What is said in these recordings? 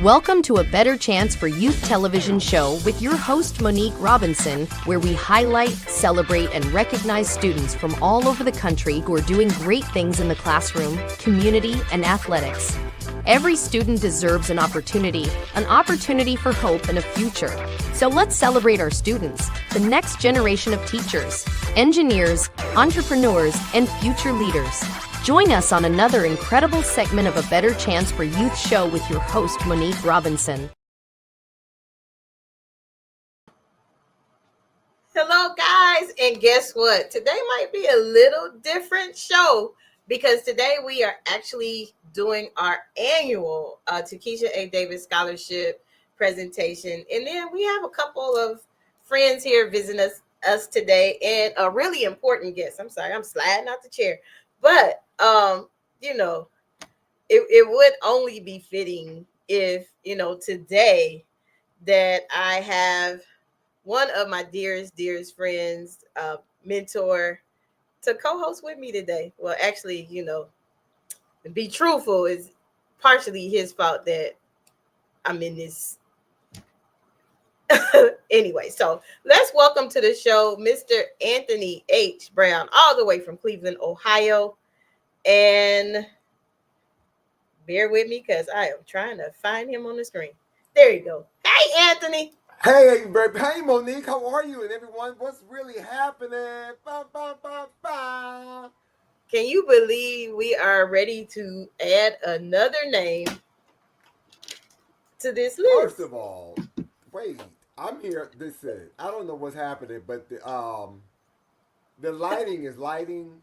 Welcome to A Better Chance for Youth television show with your host, Monique Robinson, where we highlight, celebrate, and recognize students from all over the country who are doing great things in the classroom, community, and athletics. Every student deserves an opportunity for hope and a future. So let's celebrate our students, the next generation of teachers, engineers, entrepreneurs, and future leaders. Join us on another incredible segment of A Better Chance for Youth show with your host, Monique Robinson. Hello, guys, and guess what? Today might be a little different show because today we are actually doing our annual Takisha A. Davis Scholarship presentation. And then we have a couple of friends here visiting us today and a really important guest. I'm sorry, I'm sliding out the chair. But, it would only be fitting if, today that I have one of my dearest friends, mentor, to co-host with me today. Well, actually, to be truthful, is partially his fault that I'm in this. Anyway, so let's welcome to the show Mr. Anthony H. Brown, all the way from Cleveland, Ohio. And bear with me because I am trying to find him on the screen. There you go. Hey, Anthony. Hey, baby. Hey, Monique. How are you? And everyone, what's really happening? Ba, ba, ba, ba. Can you believe we are ready to add another name to this list? First of all, wait. I'm here. Listen, I don't know what's happening, but the lighting is lighting.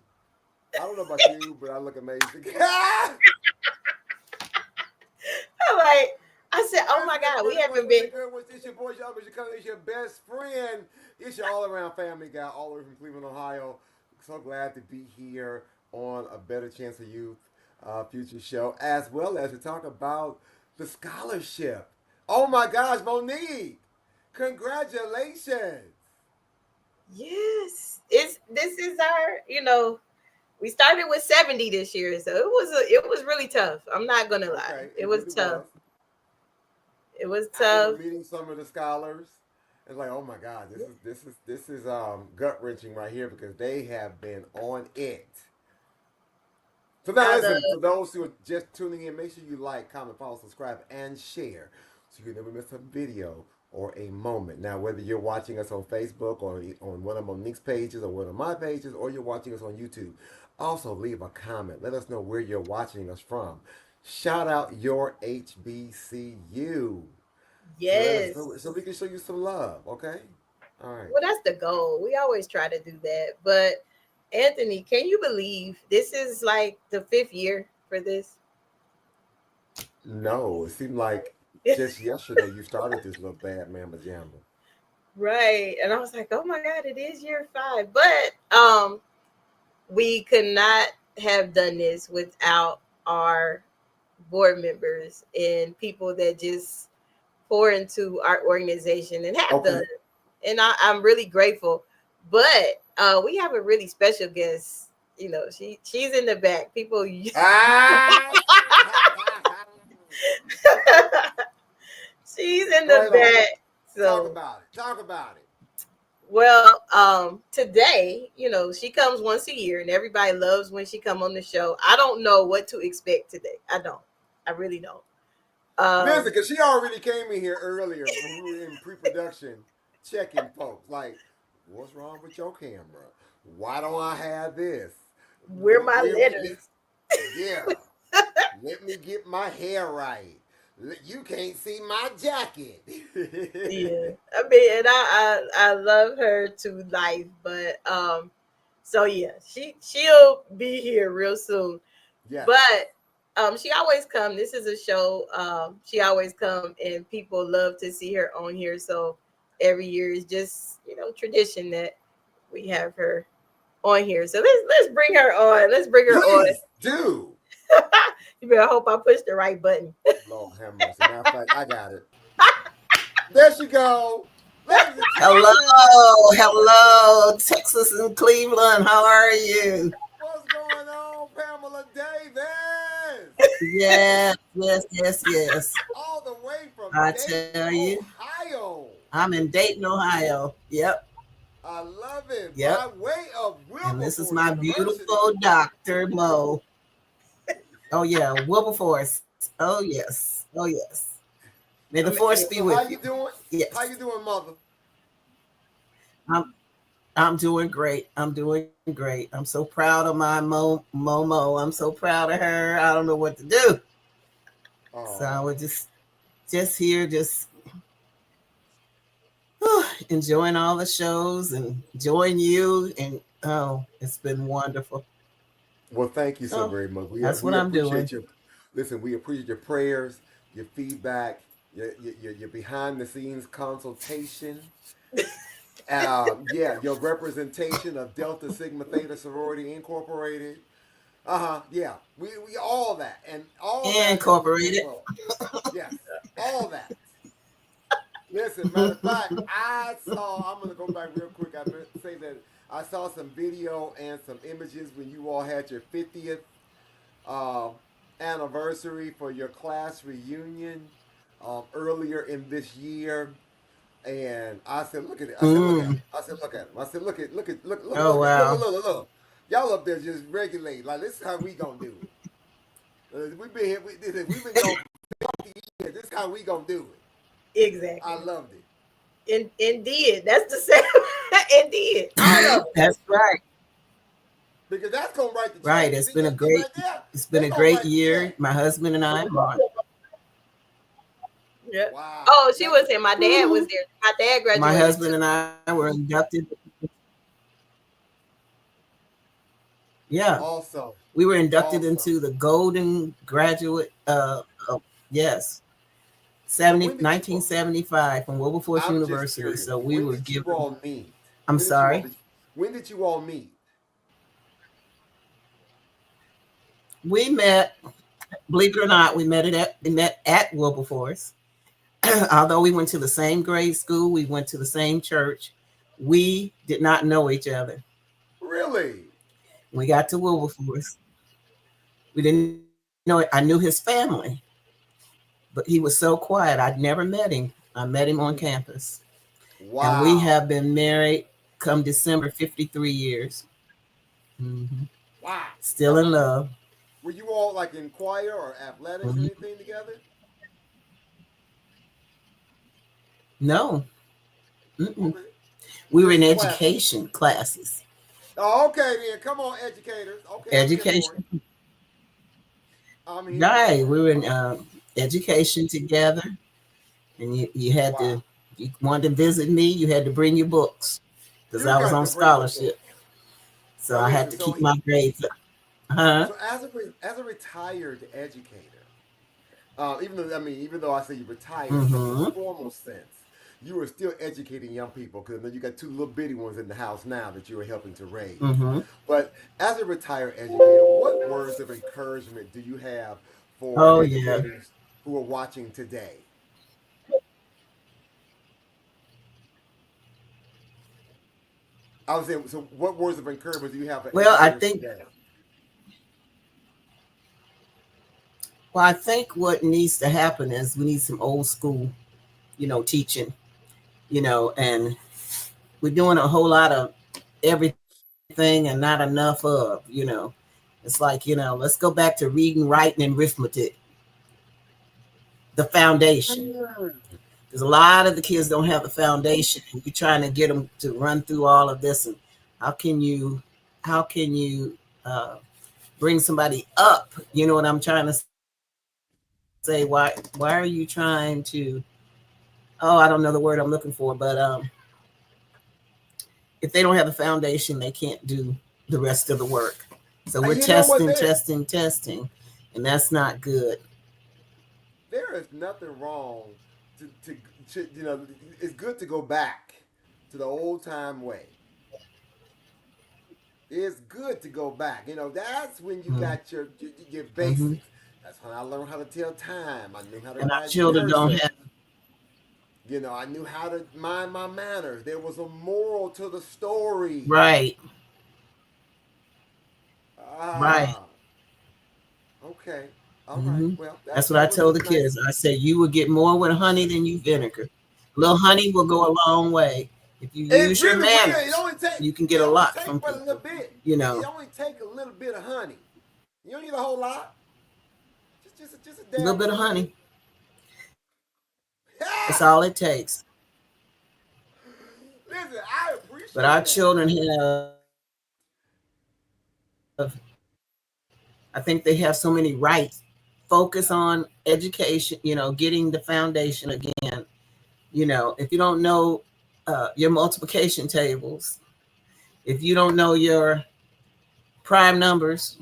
I don't know about you, but I look amazing. I'm like, I said, oh my God, we haven't been. It's your boy, it's your best friend. It's your all-around family guy, all the way from Cleveland, Ohio. So glad to be here on A Better Chance of Youth future show, as well as to talk about the scholarship. Oh my gosh, Monique, congratulations. Yes, this is our, we started with 70 this year, so it was really tough. I'm not gonna lie, Okay, it was really tough. It was I tough. remember meeting some of the scholars. It's like, oh my God, this is gut wrenching right here because they have been on it. So now listen, for those who are just tuning in, make sure you like, comment, follow, subscribe, and share so you never miss a video or a moment. Now, whether you're watching us on Facebook or on one of Monique's pages or one of my pages, or you're watching us on YouTube, also leave a comment. Let us know where you're watching us from. Shout out your HBCU. Yes. So we can show you some love, okay? All right. Well, that's the goal. We always try to do that. But Anthony, can you believe this is like the 5th year for this? No, it seemed like just yesterday you started this little bad mama jamma. Right. And I was like, oh my God, it is year 5. But we could not have done this without our board members and people that just pour into our organization and have done it. And I'm really grateful. But we have a really special guest. She's in the back. People she's in the back. So Talk about it. Well, today, she comes once a year and everybody loves when she come on the show. I don't know what to expect today. I really don't. Listen, because she already came in here earlier when we were in pre-production checking folks. Like, what's wrong with your camera? Why don't I have this? Where my letters? Yeah. Let me get my hair right. You can't see my jacket. Yeah. I mean, and I love her to life, but so yeah, she'll be here real soon. Yeah. But she always come. This is a show. She always come, and people love to see her on here. So every year is just tradition that we have her on here. So let's bring her on. Let's bring her on. Do. You better hope I push the right button. Lord have mercy. Matter of fact, I got it. There she go. Hello, Texas and Cleveland. How are you? What's going on, Pamela Davis? Yes, yes, yes, yes. All the way from I Dayton, tell you, Ohio. I'm in Dayton, Ohio. Yep, I love it. yep. By way of And this is Wilberforce my University. beautiful Dr. Mo. Oh yeah, Wilberforce. Oh yes, oh yes. May the I mean, force be So with how you. you doing? Yes, How you doing, mother? I'm. I'm doing great. I'm doing great. I'm so proud of my Momo. I'm so proud of her. I don't know what to do. So I Oh, was just here, just enjoying all the shows and enjoying you. And oh, it's been wonderful. well, thank you so So very much. that's what We I'm doing. appreciate your listen. We appreciate your prayers, your feedback, your behind the scenes consultation. Yeah, your representation of Delta Sigma Theta Sorority Incorporated. Yeah, we all that and all that and a little bit Incorporated. more. Yes, all that. Listen, matter of fact, I saw. I'm gonna go back real quick. I meant to say that I saw some video and some images when you all had your 50th uh, anniversary for your class reunion earlier in this year. And I said, look at it. I said, look at him. Mm. I said, look at him. I said, Oh look at, wow. look. Y'all up there just regulate. Like, this is how we gonna do it. We've been here, we've been going for 50 years. This is how we gonna do it. I exactly. loved it. Indeed, that's the same. Indeed, all of them. That's right. Because that's gonna write the check. Right. See that thing right there? It's been That's a gonna great write the year. check. My husband and I are. Yeah. Wow. Oh, she was saying my dad was there. My dad My graduated too. husband and I were inducted. Yeah, Also, we were inducted also. into the Golden Graduate. Yes, So 70, when did you? 1975 from Wilberforce I'm just University. curious. So we When were did you given. all meet? I'm When did you all? sorry. When did you all meet? We met. Believe it or not, we met at Wilberforce. Although we went to the same grade school, we went to the same church. We did not know each other. Really? We got to Wilberforce. We didn't know it. I knew his family, but he was so quiet. I'd never met him. I met him on campus. And we Wow. have been married come December 53 years. Hmm. Wow. Still Now, in love. were you all like in choir or athletics or Mhm. anything together? No. Mm-mm. Okay. We were in Just classes. education classes. Oh, okay then. Come on, educators. Okay, I'm here for it. Education. I'm here Right. for it. We were in education together. And you had Wow. to, if you wanted to visit me, you had to bring your books because You I was got on to bring the book. scholarship. So So I had listen. to keep my grades up. Huh? So as a retired educator, even though I say you retired, but in a Mm-hmm. formal sense, you are still educating young people because you got two little bitty ones in the house now that you are helping to raise. Mm-hmm. But as a retired educator, what words of encouragement do you have for Oh, yeah. educators who are watching today? I was saying, so what words of encouragement do you have for Well, educators today? I think what needs to happen is we need some old school, teaching, and we're doing a whole lot of everything and not enough of. It's like, let's go back to reading, writing, and arithmetic, the foundation. Because a lot of the kids don't have the foundation, and you're trying to get them to run through all of this. And how can you, how can you bring somebody up? You know what I'm trying to say? Why are you trying to? Oh, I don't know the word I'm looking for, but if they don't have the foundation, they can't do the rest of the work. So we're You know what? testing, and that's not good. There is nothing wrong it's good to go back to the old time way. It's good to go back. That's when you got your Mm-hmm. basics. That's when I learned how to tell time. I knew how to And our write children don't cursive. have. I knew how to mind my manners. There was a moral to the story. Right, right. Ah, okay. All right. Well, that's what I told the kids. I said you will get more with honey than you vinegar. A little honey will go a long way. If you use your manners, you can get a lot from people. A little bit. You know, it only take a little bit of honey. You don't need a whole lot. Just a little bit of honey. That's all it takes. Listen, I appreciate. But our children have, I think they have so many rights. Focus on education. You know, getting the foundation again. You know, if you don't know your multiplication tables, if you don't know your prime numbers,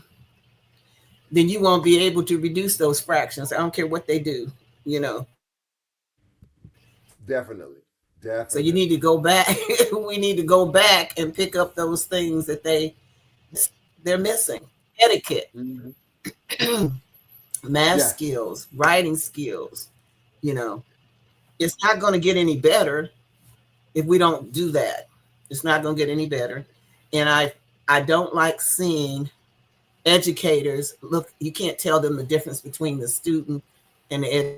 then you won't be able to reduce those fractions. I don't care what they do, you know. Definitely. So you need to go back. We need to go back and pick up those things that they're missing. Etiquette, math skills, writing skills, you know. It's not going to get any better if we don't do that. It's not going to get any better. And I don't like seeing educators look. You can't tell them the difference between the student and the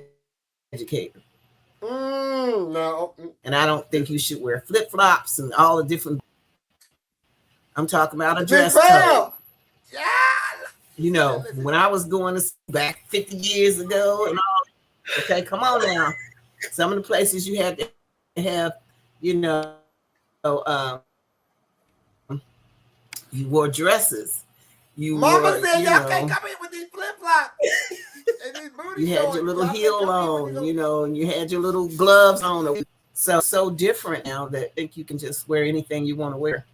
educator. No. And I don't think you should wear flip-flops and all the different. I'm talking about a dress code. Yeah. You know, when I was going to back 50 years ago and all. Okay, come on now. Some of the places you had to have, you know, you wore dresses. Mama said y'all can't come in with these flip-flops. You had your little heel on, you know, and you had your little gloves on. So different now that I think you can just wear anything you want to wear.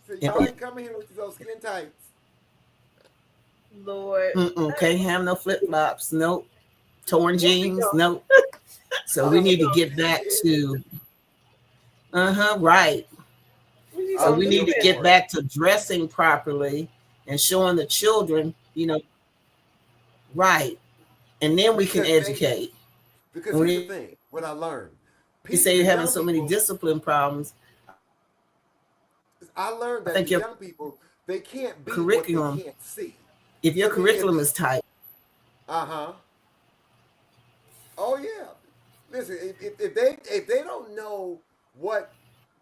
So y'all ain't coming here with those skin tights. Lord. Can't have no flip-flops. Nope. Torn jeans. Nope. So we need to get back to, right. So we need to get back to dressing properly and showing the children, you know, right. And then we can educate. Because here's the thing, what I learned. You say you're having so many discipline problems. I learned that young people, they can't be curriculum, what they can't see. If your curriculum is tight. Oh yeah. Listen, if they don't know what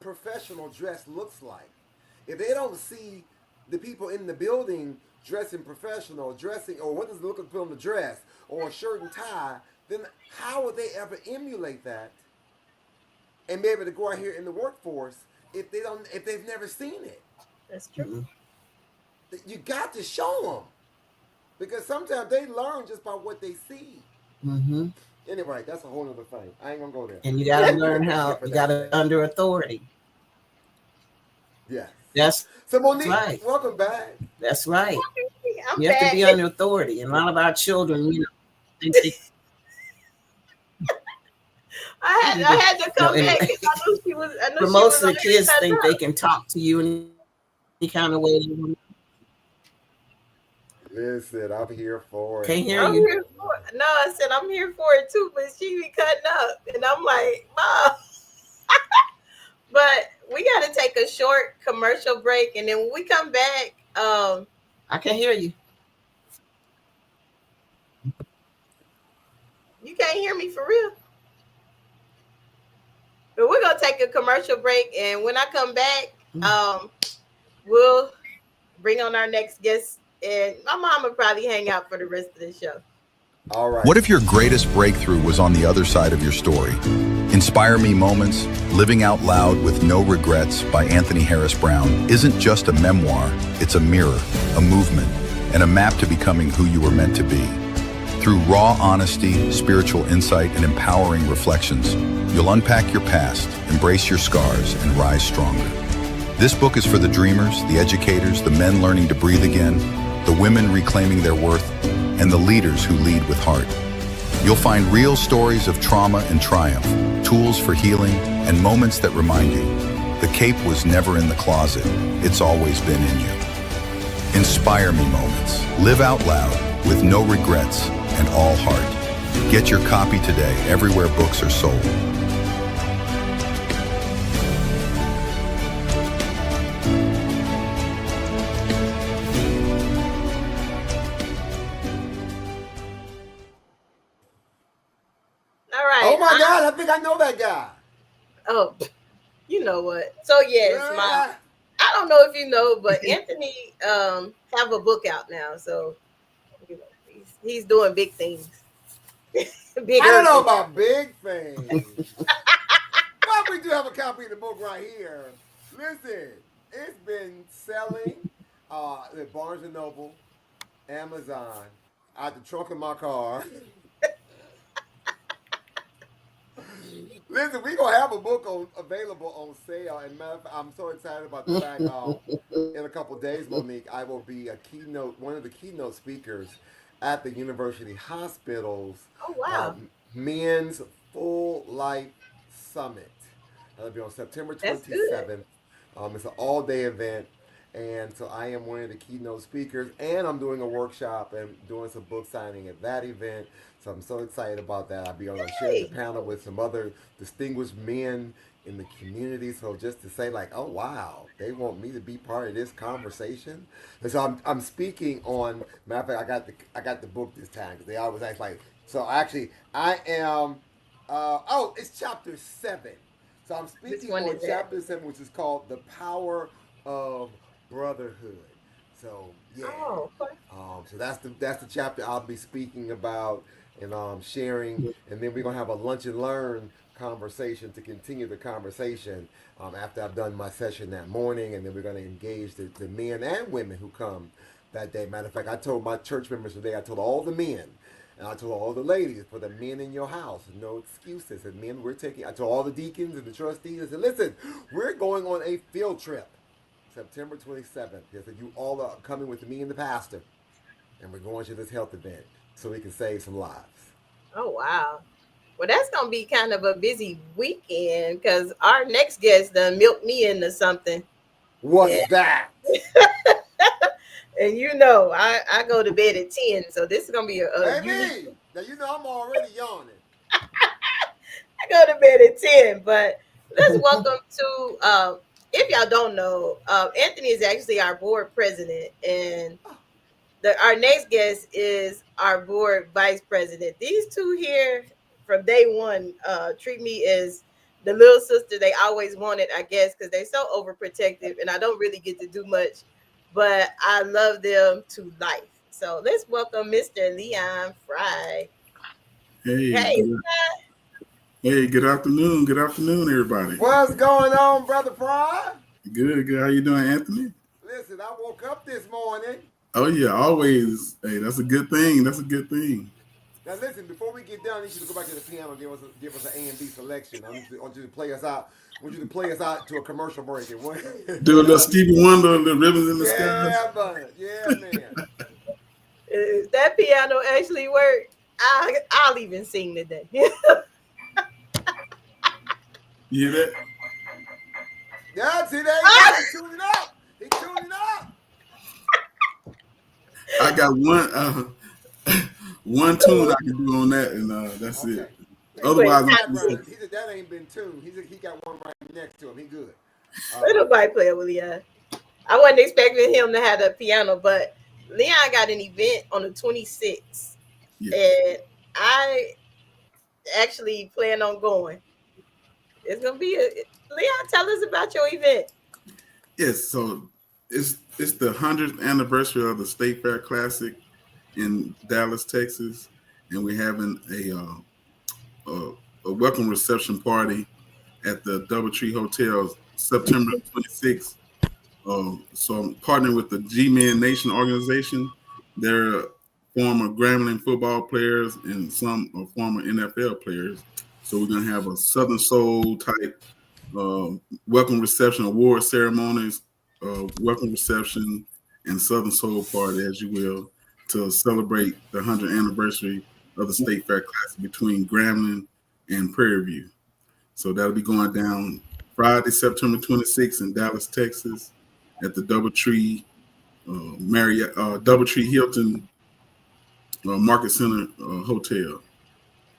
professional dress looks like, if they don't see the people in the building dressing professional, or what does it look like on the dress, or a shirt and tie, then how would they ever emulate that and be able to go out here in the workforce if they've never seen it? That's true. You got to show them, because sometimes they learn just by what they see. Anyway, that's a whole other thing. I ain't gonna go there. And you got to learn how. You got to under authority. Yes. So Monique, right. Welcome back. That's right. You have to be under authority, and a lot of our children, you know, think they. I had to come back because I knew she was. But most of the kids think they can talk to you in any kind of way they want. Listen, I'm here for it. Can't hear you. No, I said I'm here for it too, but she be cutting up, and I'm like, Mom. But we got to take a short commercial break, and then when we come back, I can't hear you. You can't hear me for real. But we're gonna take a commercial break, and when I come back, we'll bring on our next guest. And my mom will probably hang out for the rest of the show. All right. What if your greatest breakthrough was on the other side of your story? Inspire Me Moments, Living Out Loud with No Regrets by Anthony Harris Brown isn't just a memoir, it's a mirror, a movement, and a map to becoming who you were meant to be. Through raw honesty, spiritual insight, and empowering reflections, you'll unpack your past, embrace your scars, and rise stronger. This book is for the dreamers, the educators, the men learning to breathe again, the women reclaiming their worth, and the leaders who lead with heart. You'll find real stories of trauma and triumph, tools for healing, and moments that remind you, the cape was never in the closet, it's always been in you. Inspire Me Moments. Live out loud with no regrets and all heart. Get your copy today everywhere books are sold. I think I know that guy. Oh, you know what? So yes, I don't know if you know, but Anthony have a book out now. So you know he's doing big things. I don't know about big things. But we do have a copy of the book right here. Listen, it's been selling at Barnes and Noble, Amazon, out the trunk of my car. Listen, we're gonna have a book available on sale. And matter of fact, I'm so excited about the fact in a couple of days, Monique, I will be one of the keynote speakers at the University Hospital's Men's Full Life Summit. That'll be on September 27th. It's an all-day event. And so I am one of the keynote speakers, and I'm doing a workshop and doing some book signing at that event. So I'm so excited about that. I'll be on a sharing the panel with some other distinguished men in the community. So just to say, like, oh wow, they want me to be part of this conversation. And so I'm speaking on. Matter of fact, I got the book this time because they always ask like. So actually, I am. It's chapter 7. So I'm speaking on chapter 7, which is called "The Power of Brotherhood." So yeah. So that's the chapter I'll be speaking about and sharing, and then we're gonna have a lunch and learn conversation to continue the conversation after I've done my session that morning, and then we're gonna engage the men and women who come that day. Matter of fact, I told my church members today, I told all the men. And I told all the ladies, for the men in your house, no excuses. And men, I told all the deacons and the trustees, I said, listen, we're going on a field trip. September 27th. They said, you all are coming with me and the pastor, and we're going to this health event so we can save some lives. Oh, wow. Well, that's going to be kind of a busy weekend because our next guest done milked me into something. What's that? And you know, I go to bed at 10, so this is going to be Baby, now you know I'm already yawning. I go to bed at 10, but let's welcome to... if y'all don't know, Anthony is actually our board president, and our next guest is our board vice president. These two here from day one treat me as the little sister they always wanted, I guess, because they're so overprotective, and I don't really get to do much, but I love them to life. So let's welcome Mr. Leon Fry. Hey, good afternoon. Good afternoon, everybody. What's going on, Brother Fry? Good. How you doing, Anthony? Listen, I woke up this morning. Oh, yeah, always. Hey, that's a good thing. Now, listen, before we get down, I need you to go back to the piano and give us an A&B selection. I want you to play us out. I want you to play us out to a commercial break. Do a little Stevie Wonder, the ribbons in the sky. Yeah, man. If that piano actually worked, I'll even sing today. You hear that? Yeah, see that? He's tuning up. He's tuning up. I got one tune I can do on that, and that's it. Otherwise, he said that ain't been tuned. He got one right next to him. He good. Let nobody play with Leon. I wasn't expecting him to have the piano, but Leon got an event on the 26th, and I actually plan on going. It's gonna be Leon, tell us about your event. Yes, so it's the 100th anniversary of the State Fair Classic in Dallas, Texas, and we're having a welcome reception party at the Doubletree Hotel September 26th. So I'm partnering with the G-Men Nation organization. They're former Grambling football players and some are former NFL players. So we're going to have a Southern Soul type welcome reception, award ceremonies, welcome reception, and Southern Soul party, as you will, to celebrate the 100th anniversary of the State Fair Classic between Grambling and Prairie View. So that'll be going down Friday, September 26th in Dallas, Texas, at the Doubletree Doubletree Hilton Market Center Hotel.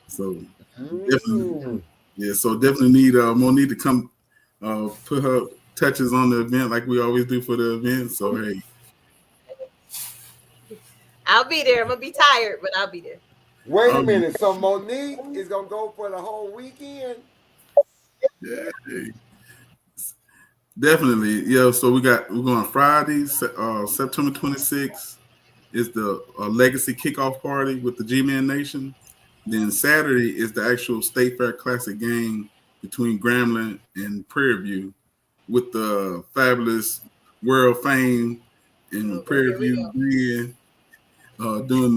So definitely need Monique to come put her touches on the event like we always do for the event. So hey, I'll be there. I'm gonna be tired, but I'll be there. Wait a minute. So Monique is gonna go for the whole weekend. Yeah, definitely. Yeah. So we're going Friday, September 26th is the Legacy Kickoff Party with the G-Man Nation. Then Saturday is the actual State Fair Classic game between Grambling and Prairie View with the fabulous world fame and Prairie Here we View go. Grid doing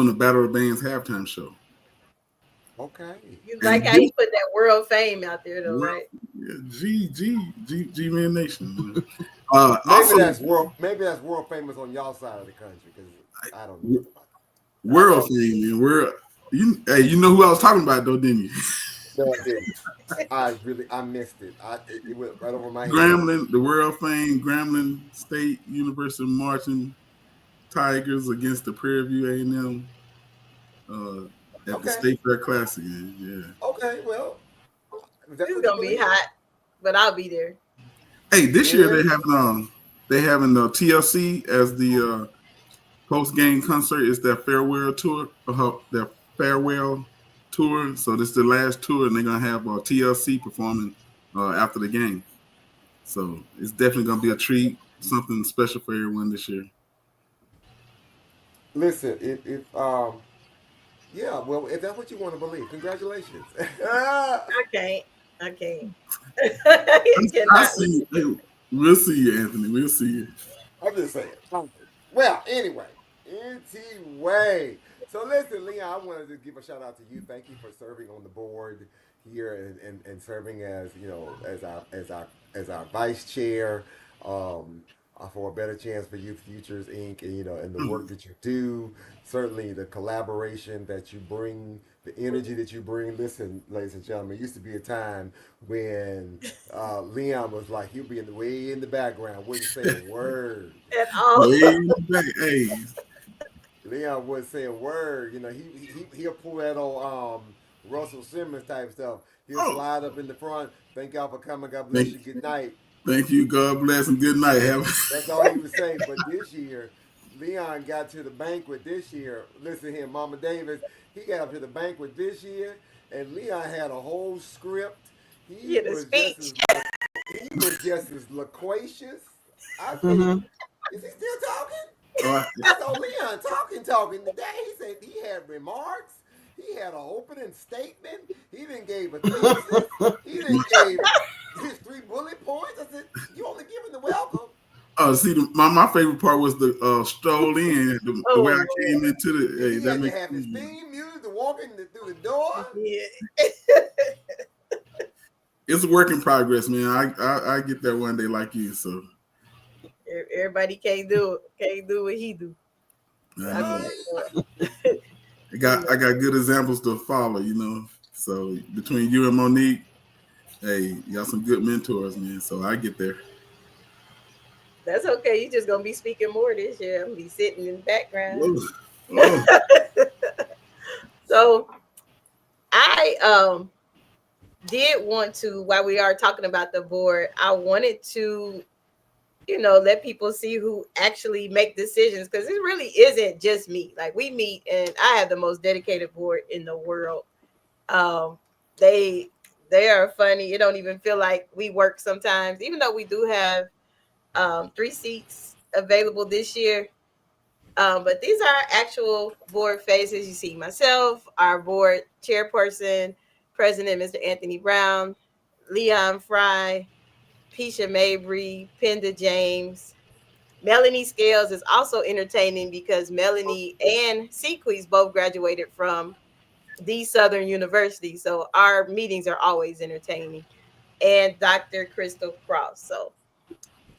the Battle of the Bands halftime show. Okay. You like And how you put that world fame out there, though, right? yeah, G-Man Nation. Maybe Also, that's world. Maybe that's world famous on y'all side of the country because I don't know nothing about that. I world know. fame, man. You know who I was talking about though, didn't you? No, I didn't. I missed it. It went right over my head. Grambling, the world famed Grambling State University marching Tigers against the Prairie View A&M at the Okay. State Fair Classic. Yeah. Okay. Well, is that This is what you gonna be believe? hot, but I'll be there. Hey, this year Yeah. they having the TLC as the post game concert. Is their farewell tour. Their farewell tour. So this is the last tour, and they're gonna have TLC performing after the game. So it's definitely gonna be a treat, something special for everyone this year. Listen, if yeah, well, if that's what you want to believe, congratulations. I can't. I can't. I I cannot. see. Hey, we'll see you, Anthony. We'll see you. I'm just saying. Well, anyway. So listen, Leon, I wanted to give a shout out to you. Thank you for serving on the board here and serving as as our vice chair for a better chance for Youth Futures Inc. And the work that you do. Certainly the collaboration that you bring, the energy that you bring. Listen, ladies and gentlemen, it used to be a time when Leon was like he'll be way in the background, wouldn't say a word. At all. Hey, Leon wouldn't say a word. He'll pull that old Russell Simmons type stuff. He'll slide up in the front. Thank y'all for coming. God bless you. Good night. thank you. God bless and good night. That's all he would say. But this year, Leon got to the banquet this year. Listen here, Mama Davis. He got up to the banquet this year, and Leon had a whole script. He Yeah, the was speech. just as loquacious. I said, Mhm. is he still talking? All So Leon talking today. He said he had remarks. He had an opening statement. He then gave a thesis. He then gave his 3 bullet points. I said, you only giving the welcome? See, my favorite part was the stroll in, the way I Oh, came into the. Hey, He that had to makes have his theme music to walk through the door. yeah. it's a work in progress, man. I get there one day like you. So Everybody can't do it. Can't do what he do. I got good examples to follow. So between you and Monique, hey, you got some good mentors, man. So I get there. That's okay. You just gonna be speaking more this year. I'm gonna be sitting in the background. Oh. So I did want to, while we are talking about the board, I wanted to, let people see who actually make decisions, because it really isn't just me. Like, we meet and I have the most dedicated board in the world. They are funny. It don't even feel like we work sometimes, even though we do have 3 seats available this year. But these are actual board faces. You see myself, our board chairperson, President Mr. Anthony Brown, Leon Fry, Pisha Mabry, Penda James. Melanie Scales is also entertaining because Melanie and Sequeeze both graduated from the Southern University. So our meetings are always entertaining. And Dr. Crystal Cross. So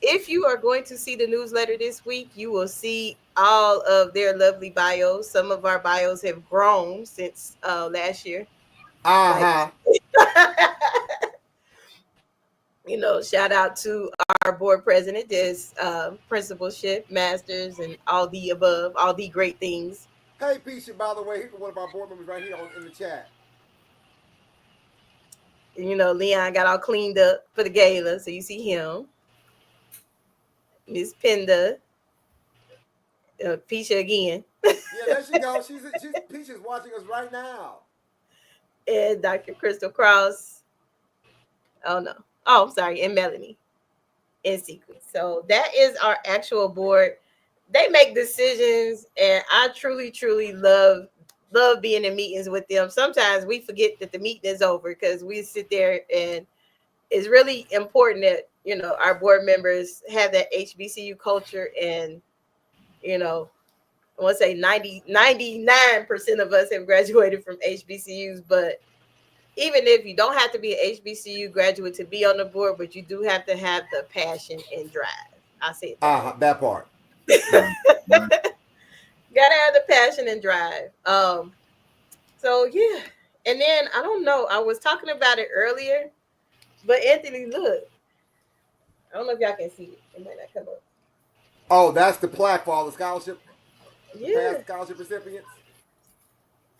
if you are going to see the newsletter this week, you will see all of their lovely bios. Some of our bios have grown since last year. Uh-huh. Shout out to our board president, there's principalship, masters, and all the above, all the great things. Hey, Pisha, by the way, here's one of our board members right here in the chat. Leon got all cleaned up for the gala, so you see him. Miss Penda, Pisha again. Yeah, there she she goes. She's Peaches watching us right now. And Dr. Crystal Cross. Oh no. Oh, I'm sorry. And Melanie in sequence. So that is our actual board. They make decisions, and I truly, truly love being in meetings with them. Sometimes we forget that the meeting is over because we sit there, and it's really important that our board members have that HBCU culture. And I want to say 99% of us have graduated from HBCUs, but even if you don't have to be an HBCU graduate to be on the board, but you do have to have the passion and drive. I say it that way. That part. Gotta have the passion and drive. So yeah. And then I don't know, I was talking about it earlier, but Anthony, look. I don't know if y'all can see it. It might not come up. Oh, that's the plaque for all the scholarship, the Yeah. past scholarship recipients.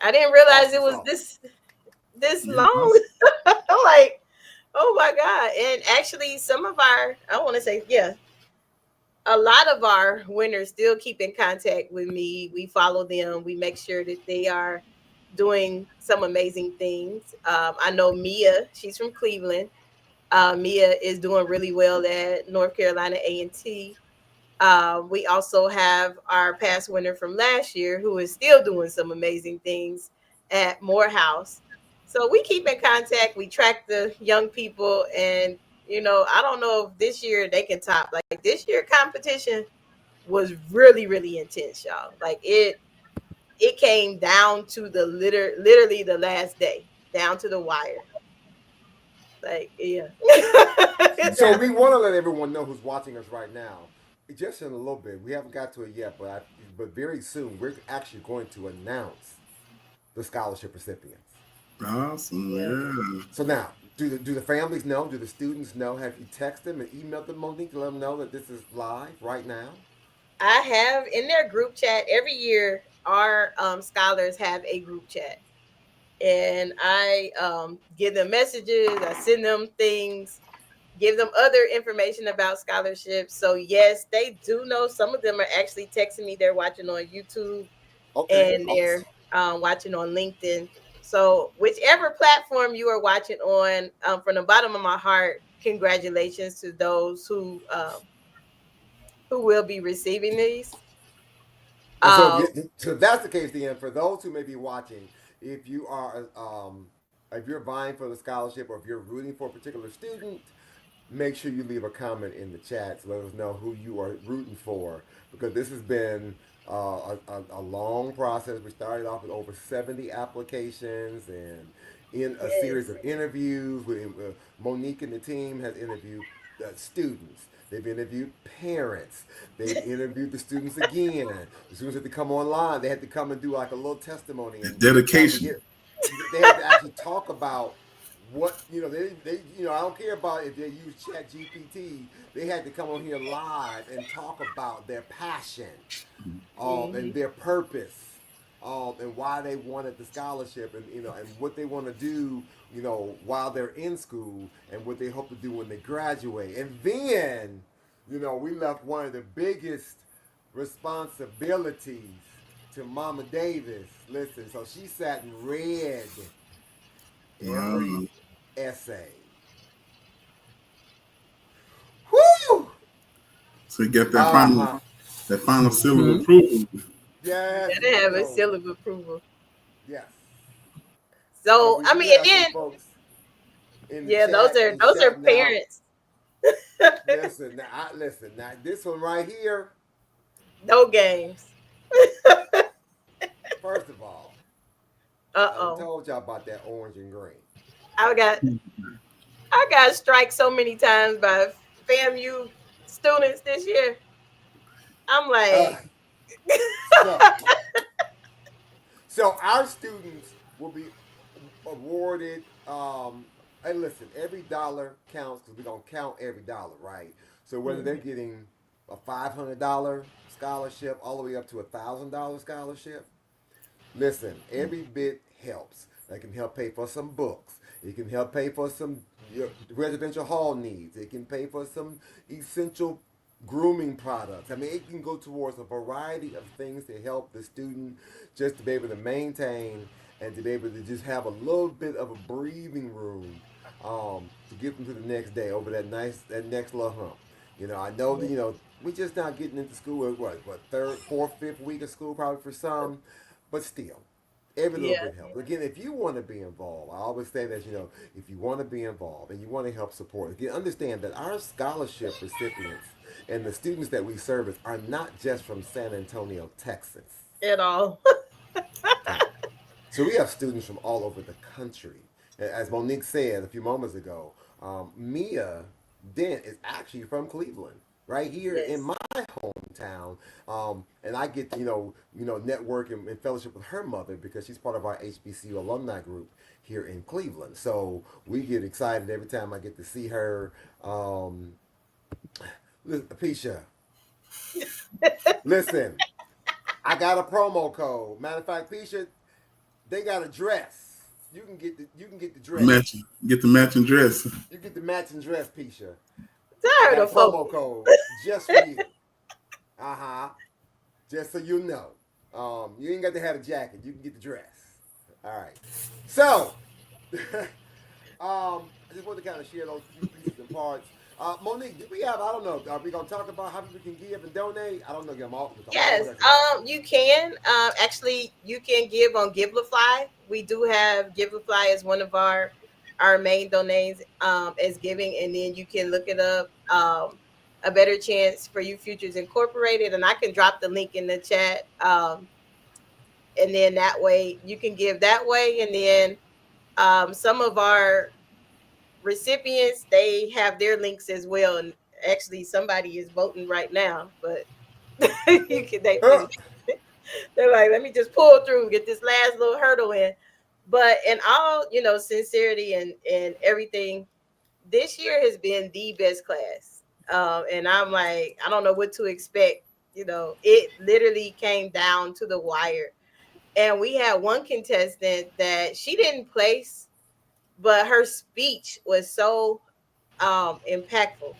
I didn't realize Awesome it was sauce. this long. I'm like, oh my God. And actually some of our, I want to say, yeah, a lot of our winners still keep in contact with me. We follow them. We make sure that they are doing some amazing things. I know Mia, she's from Cleveland. Mia is doing really well at North Carolina A&T. We also have our past winner from last year who is still doing some amazing things at Morehouse. So we keep in contact. We track the young people, and I don't know if this year they can top. Like this year competition was really, really intense, y'all. Like it came down to the literally the last day, down to the wire. Like, yeah. So we want to let everyone know who's watching us right now. Just in a little bit, we haven't got to it yet, but very soon we're actually going to announce the scholarship recipients. Awesome, yeah. So now, do the families know? Do the students know? Have you texted them and emailed them, Monique, to let them know that this is live right now? I have in their group chat every year. Our scholars have a group chat, and I give them messages. I send them things, give them other information about scholarships. So yes, they do know. Some of them are actually texting me. They're watching on YouTube, Okay. and they're watching on LinkedIn. So whichever platform you are watching on, from the bottom of my heart, congratulations to those who will be receiving these. And so that's the case, then, for those who may be watching, if you are if you're vying for the scholarship or if you're rooting for a particular student, make sure you leave a comment in the chat to let us know who you are rooting for, because this has been a long process. We started off with over 70 applications and in a series of interviews. Monique and the team has interviewed students. They've interviewed parents. They've interviewed the students again. The students had to come online. They had to come and do like a little testimony. And dedication. They had to actually talk about what they I don't care about if they use Chat GPT. They had to come on here live and talk about their passion, and their purpose, and why they wanted the scholarship, and and what they want to do, while they're in school, and what they hope to do when they graduate. And then, we left one of the biggest responsibilities to Mama Davis. Listen, so she sat and read every essay. Woo! So you get that final seal of approval. Yes. Gotta have a seal of approval. Yes. So I mean, and then folks those are parents. Listen, now this one right here. No games. First of all, I told y'all about that orange and green. I got striked so many times by FAMU students this year. I'm like, so our students will be awarded. And listen, every dollar counts because we don't count every dollar, right? So whether they're getting a $500 scholarship all the way up to $1,000 scholarship, listen, every bit helps. That can help pay for some books. It can help pay for some residential hall needs. It can pay for some essential grooming products. I mean, it can go towards a variety of things to help the student just to be able to maintain and to be able to just have a little bit of a breathing room to get them to the next day over that next little hump. You know, I know that, you know, we're just not getting into school at what, third, fourth, fifth week of school probably for some, but still, every little bit helps. Again, if you want to be involved, I always say that, you know, if you want to be involved and you want to help support, again, understand that our scholarship recipients and the students that we service are not just from San Antonio, Texas. At all. So we have students from all over the country. As Monique said a few moments ago, Mia Dent is actually from Cleveland, right here in my hometown, and I get to, you know, network and fellowship with her mother because she's part of our HBCU alumni group here in Cleveland. So we get excited every time I get to see her. Takisha, listen, I got a promo code. Matter of fact, Takisha, they got a dress. You can get the dress. Get the matching dress. You get the matching dress, Pisha. Tired of promo code just for you. Just so you know. You ain't got to have a jacket. You can get the dress. All right. So, I just want to kind of share those few pieces and parts. Monique, do we have, I don't know, are we going to talk about how people can give and donate? I don't know. Yes, you can. Actually, you can give on Givelify. We do have Givelify as one of our main donations as giving, and then you can look it up. A Better Chance for You Futures Incorporated, and I can drop the link in the chat. And then that way you can give that way, and then some of our recipients, they have their links as well, and actually somebody is voting right now, but they're like, let me just pull through, get this last little hurdle in. But in all, you know, sincerity and everything, this year has been the best class, and I'm like, I don't know what to expect. You know, it literally came down to the wire, and we had one contestant that she didn't place, but her speech was so impactful.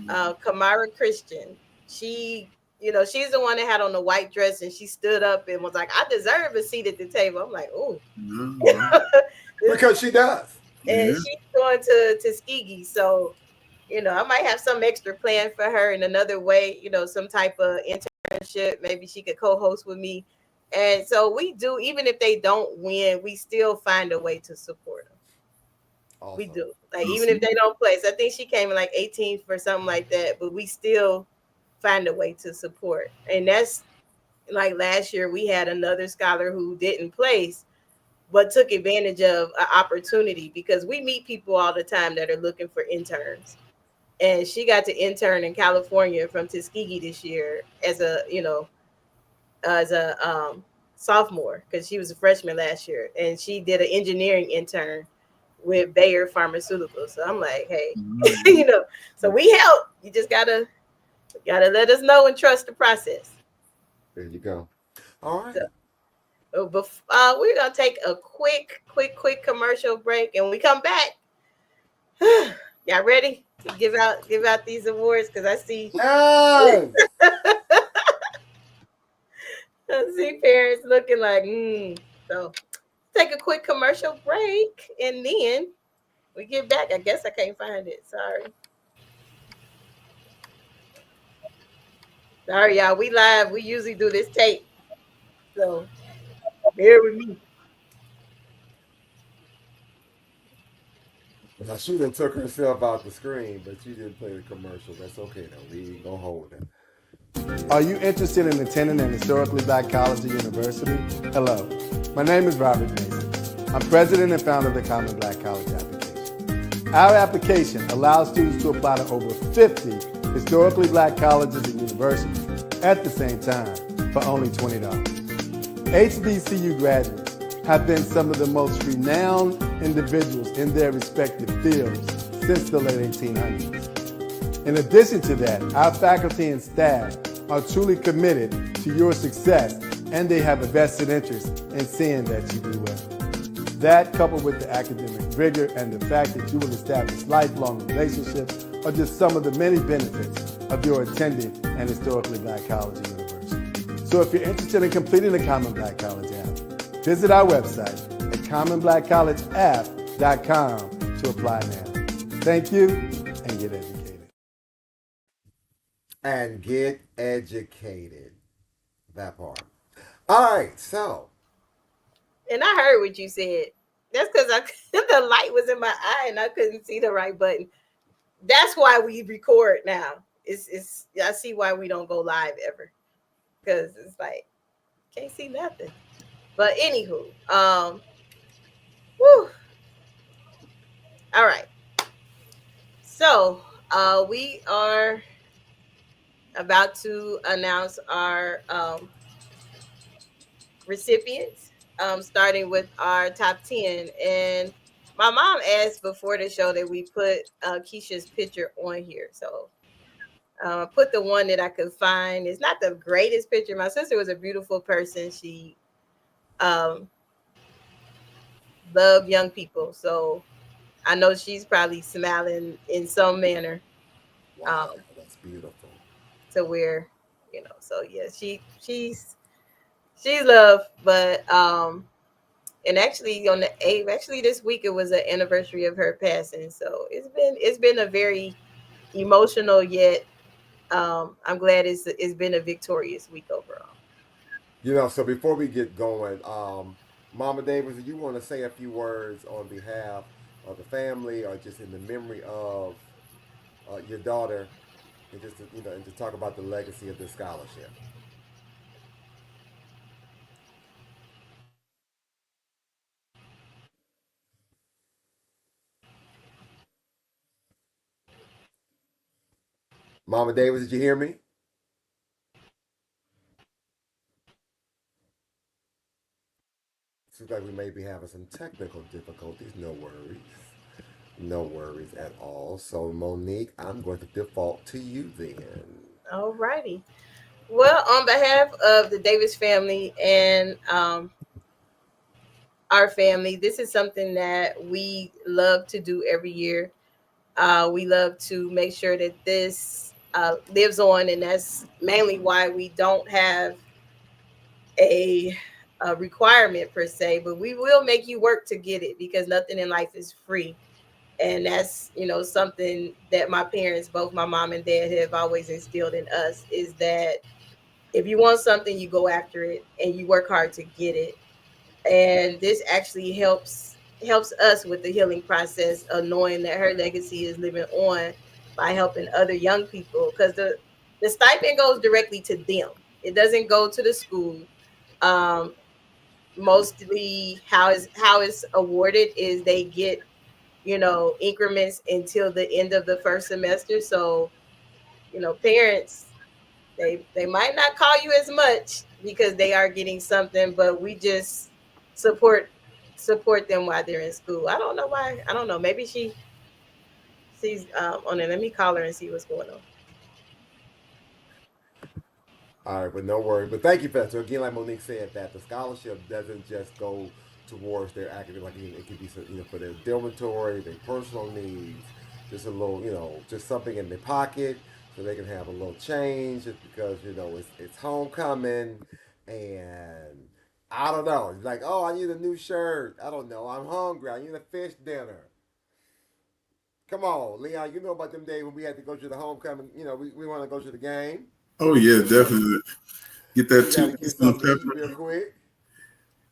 Kamara Christian, she, you know, she's the one that had on the white dress, and she stood up and was like, I deserve a seat at the table. I'm like, oh, because she does. And she's going to Tuskegee. So, you know, I might have some extra plan for her in another way, you know, some type of internship. Maybe she could co-host with me. And so we do, even if they don't win, we still find a way to support them. Awesome. We do. Like, even if they don't place, I think she came in like 18th or something like that, but we still find a way to support. And that's like last year we had another scholar who didn't place, but took advantage of an opportunity, because we meet people all the time that are looking for interns. And she got to intern in California from Tuskegee this year as a, you know, as a sophomore, because she was a freshman last year, and she did an engineering intern with Bayer Pharmaceuticals. So I'm like, hey, you know, so we help. You just gotta let us know and trust the process. There you go. All right. So, we're gonna take a quick commercial break, and when we come back, y'all ready to give out these awards? Because I see, I see parents looking like, So take a quick commercial break, and then we get back. I guess I can't find it. Sorry, y'all. We live. We usually do this tape, so bear with me. Now, she done took herself out the screen, but she didn't play the commercial. That's okay, though. We ain't gonna hold it. Are you interested in attending an historically black college or university? Hello, my name is Robert Mason. I'm president and founder of the Common Black College application. Our application allows students to apply to over 50 historically black colleges and universities at the same time for only $20. HBCU graduates have been some of the most renowned individuals in their respective fields since the late 1800s. In addition to that, our faculty and staff are truly committed to your success, and they have a vested interest in seeing that you do well. That, coupled with the academic rigor and the fact that you will establish lifelong relationships, are just some of the many benefits of your attending an historically black college or university. So if you're interested in completing the Common Black College app, visit our website at commonblackcollegeapp.com to apply now. Thank you, and get educated. And get educated. That part. All right, so. And I heard what you said. That's because the light was in my eye and I couldn't see the right button. That's why we record now. It's I see why we don't go live ever. Because it's like can't see nothing. But anywho, whew. All right. So we are about to announce our recipients, starting with our top 10. And my mom asked before the show that we put Keisha's picture on here. So put the one that I could find. It's not the greatest picture. My sister was a beautiful person. She um, loved young people. So I know she's probably smiling in some manner. Wow, that's beautiful. To where, so yeah, she's love, but and actually on the 8th, actually this week it was an anniversary of her passing. So it's been a very emotional yet I'm glad it's been a victorious week overall. So before we get going, Mama Davis, do you want to say a few words on behalf of the family or just in the memory of your daughter and just and to talk about the legacy of this scholarship? Mama Davis, did you hear me? Seems like we may be having some technical difficulties. No worries. No worries at all. So, Monique, I'm going to default to you then. All righty. Well, on behalf of the Davis family and our family, this is something that we love to do every year. We love to make sure that this lives on, and that's mainly why we don't have a, a requirement per se, but we will make you work to get it because nothing in life is free. And that's something that my parents, both my mom and dad, have always instilled in us is that if you want something, you go after it and you work hard to get it. And this actually helps us with the healing process of knowing that her legacy is living on by helping other young people, because the stipend goes directly to them. It doesn't go to the school. um Mostly how it's awarded is they get increments until the end of the first semester. So parents, they might not call you as much because they are getting something, but we just support support them while they're in school. I don't know why. I don't know. Maybe she's on it. Let me call her and see what's going on. All right, but no worries. But thank you, Pastor. Again, like Monique said, that the scholarship doesn't just go towards their academic, like it could be for their dormitory, their personal needs, just a little, just something in their pocket so they can have a little change. Just because it's homecoming, and I don't know, it's like, oh, I need a new shirt. I don't know, I'm hungry. I need a fish dinner. Come on, Leon, you know about them days when we had to go to the homecoming. We want to go to the game. Oh yeah, definitely. Get that We got two to piece get in the something to eat real pepper. quick.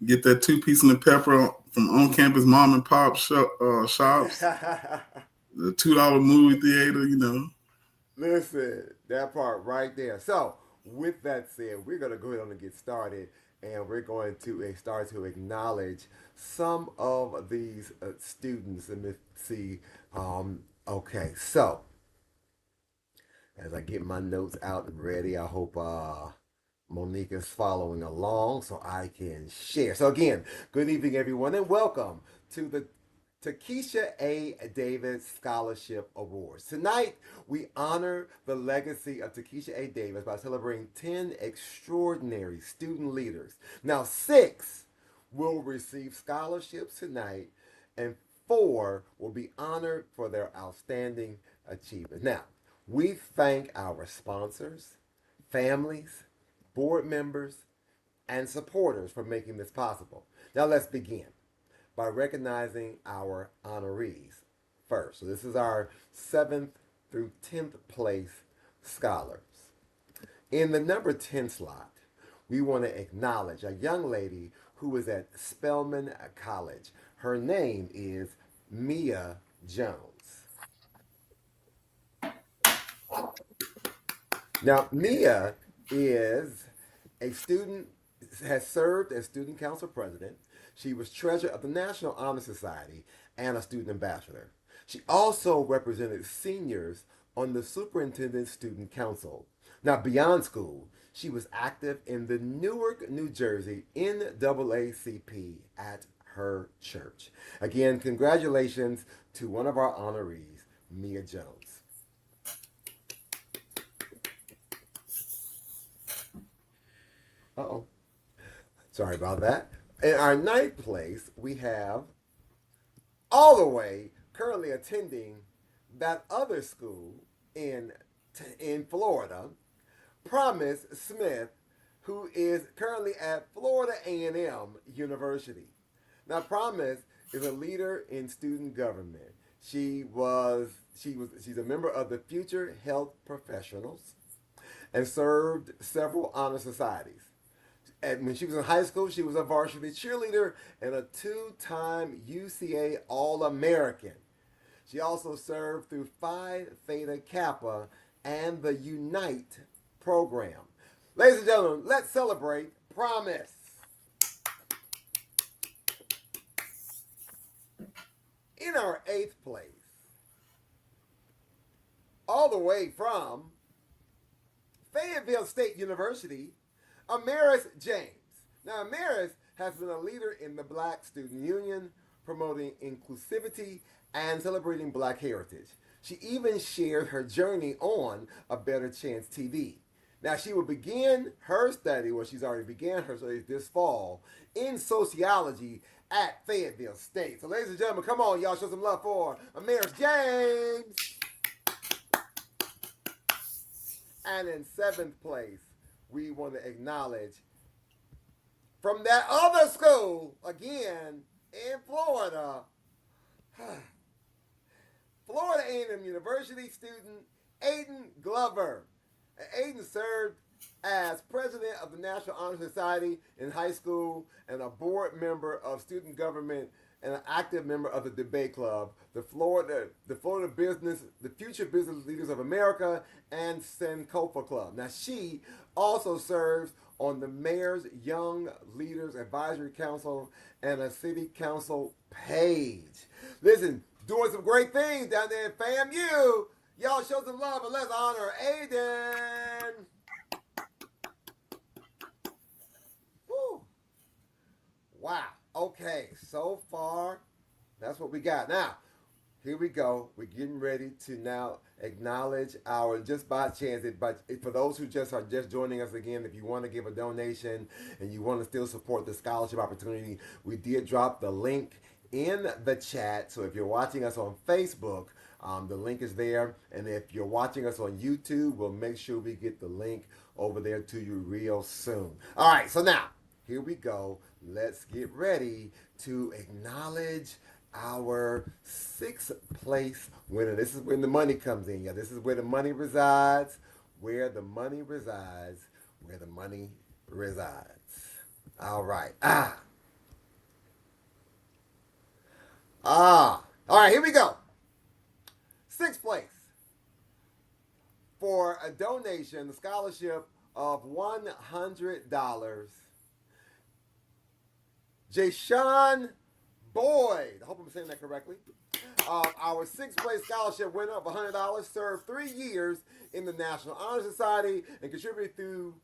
Get that 2 piece in the pepper from on campus mom and pop shops. The $2 movie theater. Listen, that part right there. So, with that said, we're going to go ahead and get started, and we're going to start to acknowledge some of these students. Let me see. Okay, so as I get my notes out and ready, I hope Monique is following along so I can share. So again, good evening, everyone, and welcome to the Takisha A. Davis Scholarship Awards. Tonight, we honor the legacy of Takisha A. Davis by celebrating 10 extraordinary student leaders. Now, 6 will receive scholarships tonight, and 4 will be honored for their outstanding achievement. Now, We thank our sponsors, families, board members, and supporters for making this possible. Now let's begin by recognizing our honorees first. So this is our 7th through 10th place scholars. In the number 10 slot, we want to acknowledge a young lady who is at Spelman College. Her name is Mia Jones. Now, Mia is a student, has served as student council president. She was treasurer of the National Honor Society and a student ambassador. She also represented seniors on the superintendent student council. Now, beyond school, she was active in the Newark, New Jersey NAACP at her church. Again, congratulations to one of our honorees, Mia Jones. Uh-oh. Sorry about that. In our 9th place, we have all the way currently attending that other school in Florida, Promise Smith, who is currently at Florida A&M University. Now, Promise is a leader in student government. She's a member of the Future Health Professionals and served several honor societies. And when she was in high school, she was a varsity cheerleader and a 2-time UCA All-American. She also served through Phi Theta Kappa and the Unite program. Ladies and gentlemen, let's celebrate Promise. In our 8th place, all the way from Fayetteville State University, Amaris James. Now, Amaris has been a leader in the Black Student Union, promoting inclusivity and celebrating Black heritage. She even shared her journey on A Better Chance TV. Now, she will begin her study, well, she's already began her studies this fall, in sociology at Fayetteville State. So, ladies and gentlemen, come on, y'all, show some love for Amaris James. And in 7th place, we want to acknowledge from that other school, again, in Florida, Florida A&M University student Aiden Glover. Aiden served as president of the National Honor Society in high school and a board member of student government and an active member of the debate club, the Future Business Leaders of America, and Sankofa Club. Now, she also serves on the Mayor's Young Leaders Advisory Council and a City Council page. Listen, doing some great things down there in FAMU. Y'all show some love and let's honor Aiden. Woo. Wow. Okay, so far, that's what we got. Now, here we go. We're getting ready to now acknowledge our, just by chance, but for those who are just joining us again, if you want to give a donation and you want to still support the scholarship opportunity, we did drop the link in the chat. So if you're watching us on Facebook, the link is there. And if you're watching us on YouTube, we'll make sure we get the link over there to you real soon. All right, so now, here we go. Let's get ready to acknowledge our 6th place winner. This is when the money comes in. Yeah, this is where the money resides. Where the money resides. Where the money resides. All right. All right, here we go. 6th place. For a donation, the scholarship of $100. Jashawn Boyd, I hope I'm saying that correctly. Our 6th place scholarship winner of $100 served 3 years in the National Honor Society and contributed through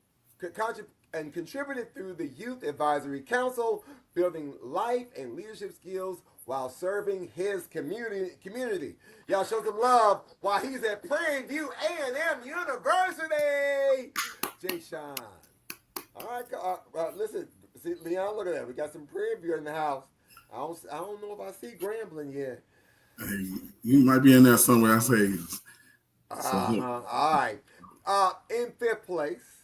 the Youth Advisory Council, building life and leadership skills while serving his community. Y'all show some love while he's at Prairie View A&M University. Jashawn. All right, listen. See, Leon, look at that. We got some Prairie View in the house. I don't know if I see Grambling yet. Hey, you might be in there somewhere. I say, All right. In fifth place,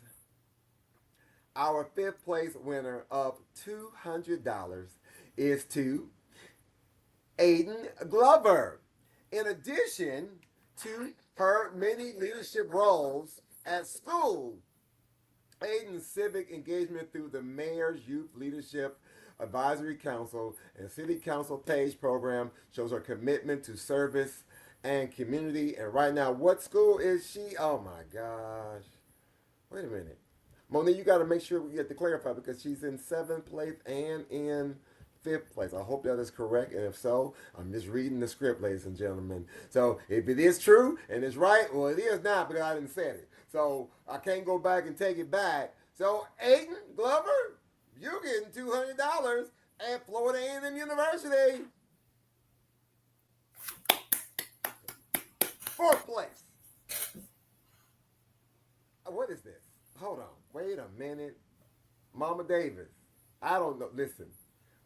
our fifth place winner of $200 is to Aiden Glover. In addition to her many leadership roles at school, Aiden's civic engagement through the Mayor's Youth Leadership Advisory Council and City Council Page program shows her commitment to service and community. And right now, what school is she? Oh my gosh. Wait a minute. Monique, you got to make sure we get to clarify because she's in seventh place and in fifth place. I hope that is correct. And if so, I'm just reading the script, ladies and gentlemen. So if it is true and it's right, well, it is not because I didn't say it. So I can't go back and take it back. So Aiden Glover, you're getting $200 at Florida A&M University. Fourth place. What is this? Hold on. Wait a minute. Mama Davis. I don't know. Listen,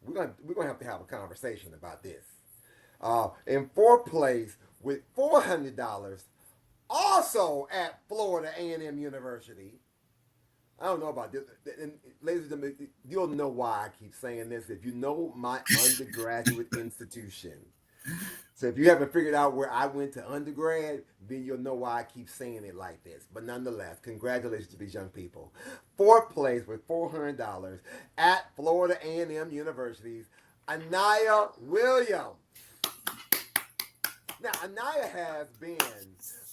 we're gonna have to have a conversation about this. In fourth place with $400, also at Florida A&M University. I don't know about this. And ladies and gentlemen, you'll know why I keep saying this if you know my undergraduate institution. So if you haven't figured out where I went to undergrad, then you'll know why I keep saying it like this. But nonetheless, congratulations to these young people. Fourth place with $400 at Florida A&M University's Anaya Williams. Now, Anaya has been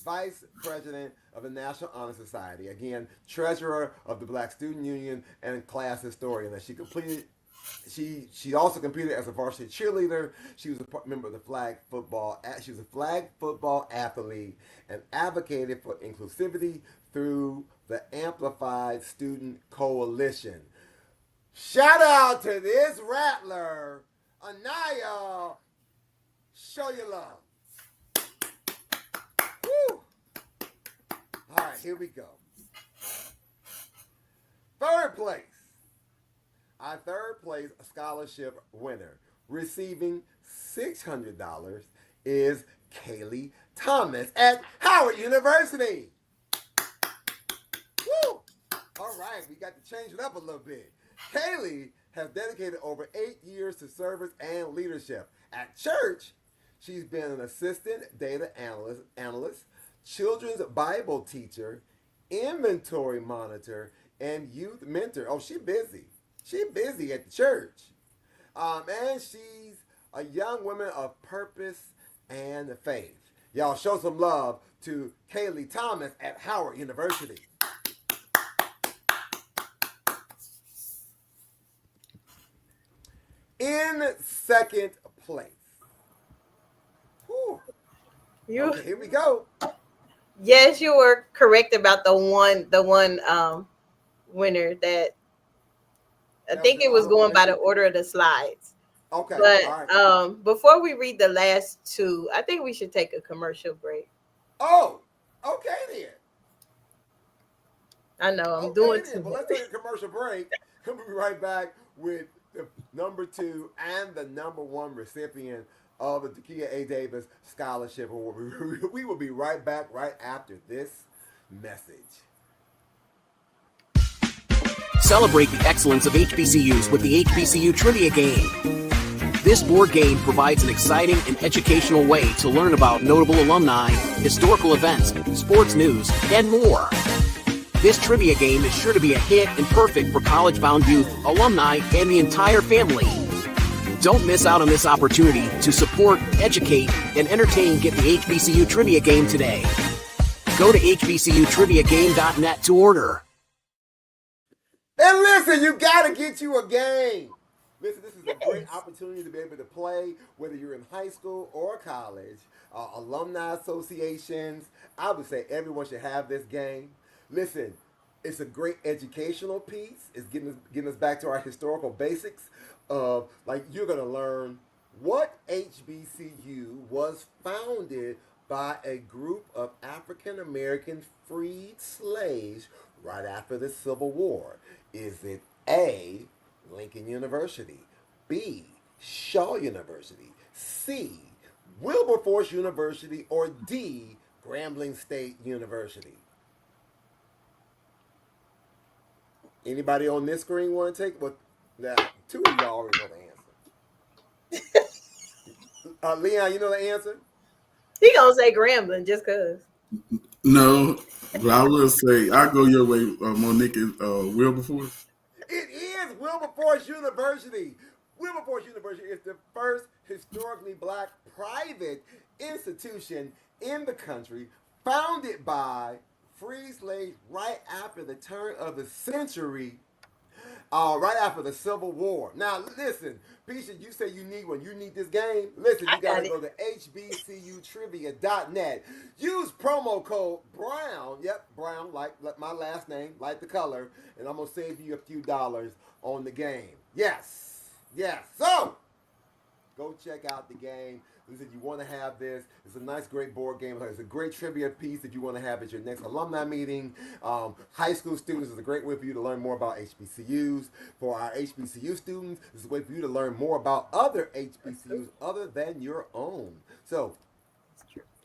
Vice President of the National Honor Society, again, Treasurer of the Black Student Union, and class historian. And she also competed as a varsity cheerleader. She was a member of the flag football. She was a flag football athlete and advocated for inclusivity through the Amplified Student Coalition. Shout out to this rattler, Anaya. Show your love. Woo. All right, here we go. Third place. Our third place scholarship winner, receiving $600, is Kaylee Thomas at Howard University. Woo! All right, we got to change it up a little bit. Kaylee has dedicated over 8 years to service and leadership. At church, she's been an assistant data analyst, children's Bible teacher, inventory monitor, and youth mentor. Oh, she's busy. She's busy at the church. And she's a young woman of purpose and faith. Y'all show some love to Kaylee Thomas at Howard University. In second place. Whew. Okay, here we go. Yes, you were correct about the one winner that I think it was going by the order of the slides. Okay. But all right. Before we read the last two, I think we should take a commercial break. Oh, okay then. I know I'm doing too. Well, let's take a commercial break. We'll be right back with the number 2 and the number 1 recipient of the Takisha A. Davis Scholarship Award. We will be right back right after this message. Celebrate the excellence of HBCUs with the HBCU Trivia Game. This board game provides an exciting and educational way to learn about notable alumni, historical events, sports news, and more. This trivia game is sure to be a hit and perfect for college-bound youth, alumni, and the entire family. Don't miss out on this opportunity to support, educate, and entertain Get the HBCU Trivia Game today. Go to hbcutriviagame.net to order. And listen, you gotta get you a game. Listen, this is a great opportunity to be able to play, whether you're in high school or college, alumni associations. I would say everyone should have this game. Listen, it's a great educational piece. It's getting us back to our historical basics of, like, you're gonna learn what HBCU was founded by a group of African American freed slaves right after the Civil War. Is it A, Lincoln University, B, Shaw University, C, Wilberforce University, or D, Grambling State University. Anybody on this screen want to take? Well, now, two of y'all already know the answer. Leon, you know the answer? He gonna say Grambling just cause. No, but I will say I go your way, Monique and Wilberforce. It is Wilberforce University. Wilberforce University is the first historically black private institution in the country, founded by free slaves right after the turn of the century, right after the Civil War. Now, listen, Pisha, you say you need one. You need this game? Listen, you got to go to hbcutrivia.net. Use promo code BROWN. Yep, Brown, like my last name, like the color. And I'm going to save you a few dollars on the game. Yes. Yes. So, go check out the game. Listen, you want to have this. It's a nice, great board game. It's a great trivia piece that you want to have at your next alumni meeting. High school students is a great way for you to learn more about HBCUs. For our HBCU students, it's a way for you to learn more about other HBCUs other than your own. So,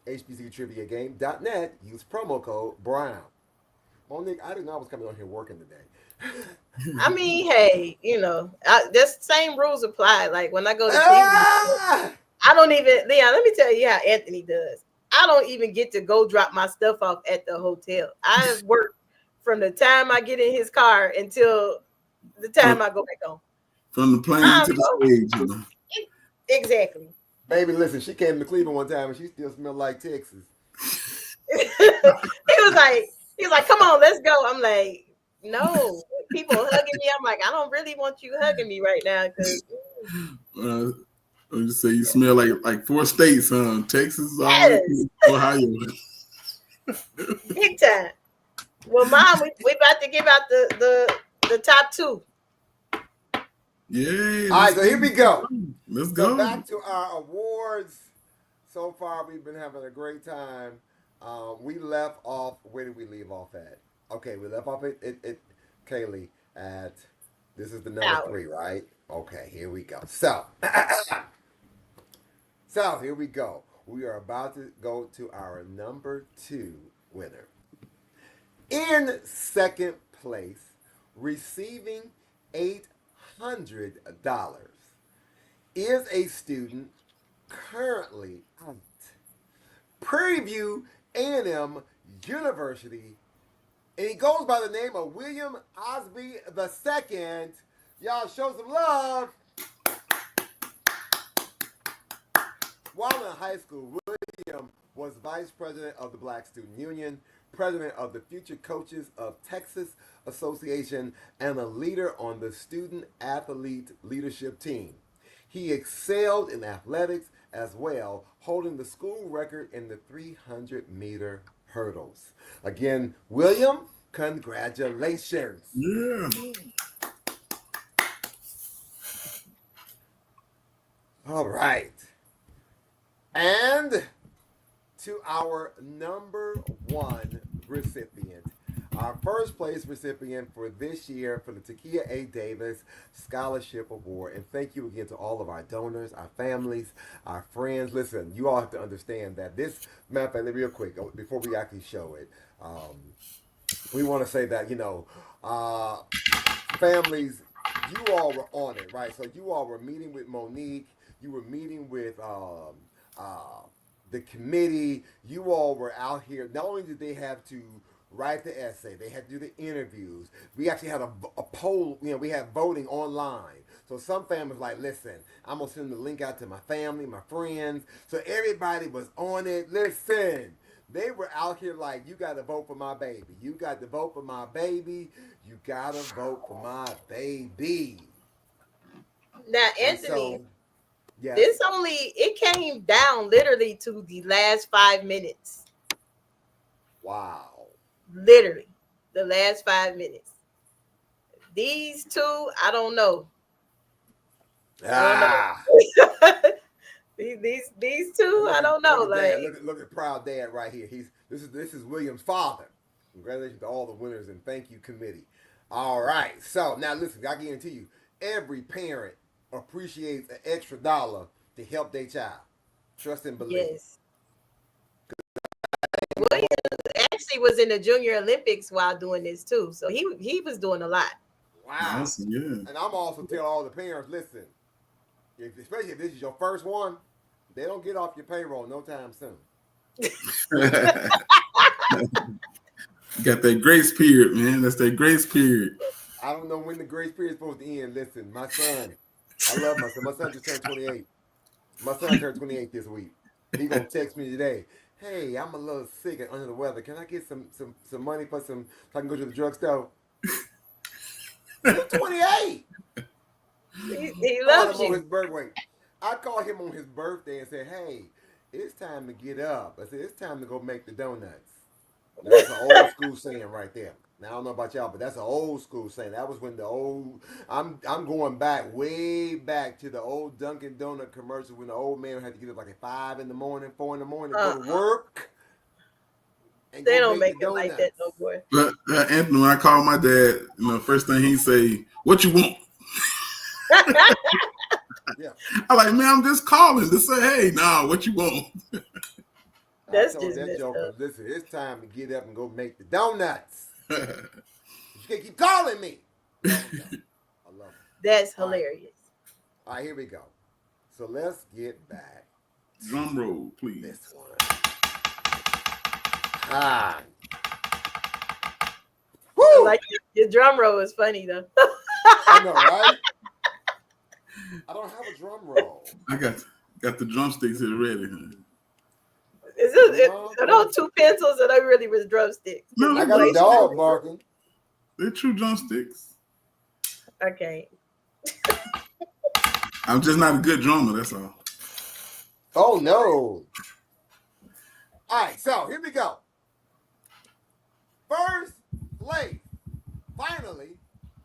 hbcutriviagame.net. Use promo code BROWN. Monique, I didn't know I was coming on here working today. I mean, hey, this same rules apply. Like when I go to Cleveland, I don't even, Leon, let me tell you how Anthony does. I don't even get to go drop my stuff off at the hotel. I work from the time I get in his car until the time I go back home. From the plane to the stage. Exactly. Baby, listen, she came to Cleveland one time and she still smelled like Texas. He was like, come on, let's go. I'm like, no. People hugging me. I'm like, I don't really want you hugging me right now because I'll just say you smell like 4 states, huh? Texas, yes. Ohio. Big time. Well, Mom, we about to give out the top 2. Yeah. All right, so here we go. Let's go. So back to our awards. So far, we've been having a great time. We left off. Where did we leave off at? Okay, we left off at Kaylee at. This is the number 3, right? Okay, here we go. So here we go. We are about to go to our number 2 winner. In second place, receiving $800, is a student currently at Prairie View A&M University, and he goes by the name of William Osby II. Y'all show some love. While in high school, William was vice president of the Black Student Union, president of the Future Coaches of Texas Association, and a leader on the student athlete leadership team. He excelled in athletics as well, holding the school record in the 300-meter hurdles. Again, William, congratulations. Yeah. All right. And to our number 1 recipient. Our first place recipient for this year for the Takia A. Davis Scholarship Award. And thank you again to all of our donors, our families, our friends. Listen, you all have to understand that this, matter of fact, real quick, before we actually show it, we want to say that, families, you all were on it, right? So you all were meeting with Monique. You were meeting with the committee. You all were out here. Not only did they have to write the essay, they had to do the interviews. We actually had a poll. We had voting online. So some families like, listen, I'm going to send the link out to my family, my friends. So everybody was on it. Listen, they were out here like, you got to vote for my baby. You got to vote for my baby. You got to vote for my baby. Now, Anthony, yes. It came down literally to the last 5 minutes. Wow. Literally, the last 5 minutes. These 2, I don't know. These 2, I don't know. Look at proud dad right here. This is William's father. Congratulations to all the winners and thank you committee. All right. So now listen, I guarantee you, every parent appreciates an extra $1 to help their child. Trust and believe. Yes. Williams actually was in the Junior Olympics while doing this too, so he was doing a lot. Wow. Awesome, yeah. And I'm also tell all the parents, listen, especially if this is your first one, they don't get off your payroll no time soon. Got that grace period, man. That's that grace period. I don't know when the grace period is supposed to end. Listen, my son, I love my son. My son just turned 28. My son turned 28 this week. He gonna text me today. Hey, I'm a little sick and under the weather. Can I get some money for so I can go to the drugstore? He's 28. He loves you. On his birthday. I called him on his birthday and said, "Hey, it's time to get up." I said, "It's time to go make the donuts." Now, that's an old school saying right there. Now I don't know about y'all, but that's an old school saying. That was when the old. I'm going back way back to the old Dunkin' Donut commercial when the old man had to get up like at 5 in the morning, 4 in the morning, go to work. And they don't make it like that no more. But Anthony, when I call my dad, first thing he say, "What you want?" Yeah. I'm like, man, I'm just calling to say, hey, nah, what you want? That's I told just that joker, up. listen, it's time to get up and go make the donuts. You can't keep calling me. I love it. That's hilarious. All right, here we go. So let's get back. Drum roll, please. This one. Ah. Woo! Like your drum roll is funny though. I know, right? I don't have a drum roll. I got the drumsticks here ready. Are those 2 pencils or they really was drumsticks? No, I got a dog barking. They're true drumsticks. Okay. I'm just not a good drummer, that's all. Oh, no. All right, so here we go. First place. Finally,